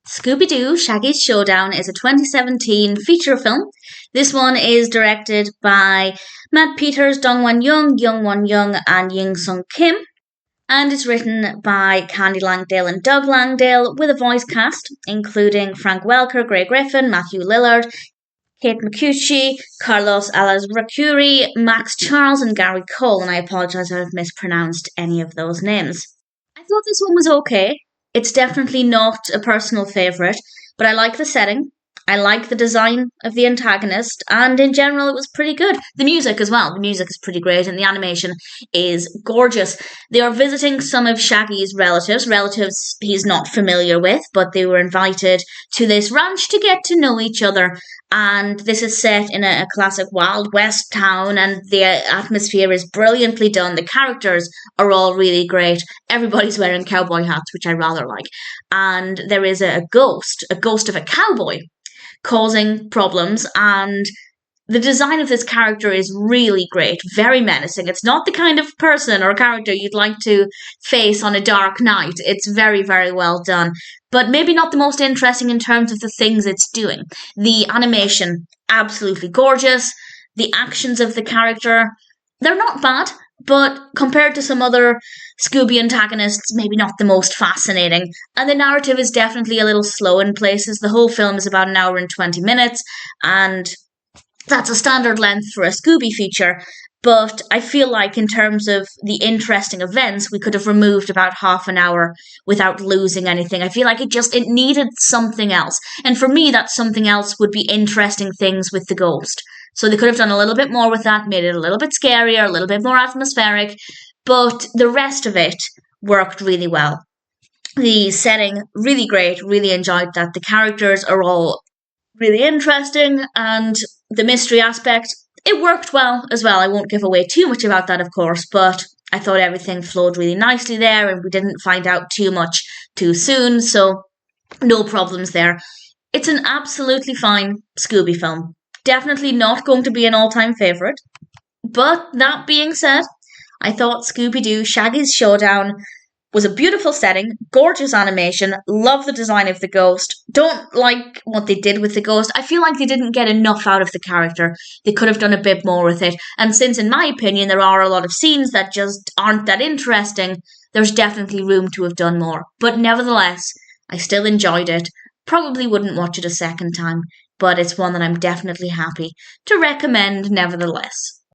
Scooby-Doo, Shaggy's Showdown is a 2017 feature film. This one is directed by Matt Peters, Dongwan Young, and Jinsung Kim, and it's written by Candy Langdale and Doug Langdale with a voice cast including Frank Welker, Griffin, Matthew Lillard, Kate Micucci, Carlos Alazraqui, Max Charles, and Gary Cole, and I apologise if I've mispronounced any of those names. I thought this one was okay. It's definitely not a personal favourite, but I like the setting. I like the design of the antagonist, and in general, it was pretty good. The music as well. The music is pretty great, and the animation is gorgeous. They are visiting some of Shaggy's relatives he's not familiar with, but they were invited to this ranch to get to know each other. And this is set in a classic Wild West town, and the atmosphere is brilliantly done. The characters are all really great. Everybody's wearing cowboy hats, which I rather like. And there is a ghost of a cowboy, causing problems, and the design of this character is really great, very menacing. It's not the kind of person or character you'd like to face on a dark night. It's very, very well done, but maybe not the most interesting in terms of the things it's doing. The animation, absolutely gorgeous. The actions of the character, they're not bad, but compared to some other Scooby antagonists, maybe not the most fascinating. And the narrative is definitely a little slow in places. The whole film is about an hour and 20 minutes, and that's a standard length for a Scooby feature. But I feel like in terms of the interesting events, we could have removed about half an hour without losing anything. I feel like it needed something else. And for me, that something else would be interesting things with the ghost. So they could have done a little bit more with that, made it a little bit scarier, a little bit more atmospheric, but the rest of it worked really well. The setting, really great, really enjoyed that. The characters are all really interesting, and the mystery aspect, it worked well as well. I won't give away too much about that, of course, but I thought everything flowed really nicely there, and we didn't find out too much too soon, so no problems there. It's an absolutely fine Scooby film. Definitely not going to be an all-time favourite. But that being said, I thought Scooby-Doo Shaggy's Showdown was a beautiful setting, gorgeous animation, love the design of the ghost, don't like what they did with the ghost. I feel like they didn't get enough out of the character. They could have done a bit more with it. And since, in my opinion, there are a lot of scenes that just aren't that interesting, there's definitely room to have done more. But nevertheless, I still enjoyed it. Probably wouldn't watch it a second time, but it's one that I'm definitely happy to recommend nevertheless.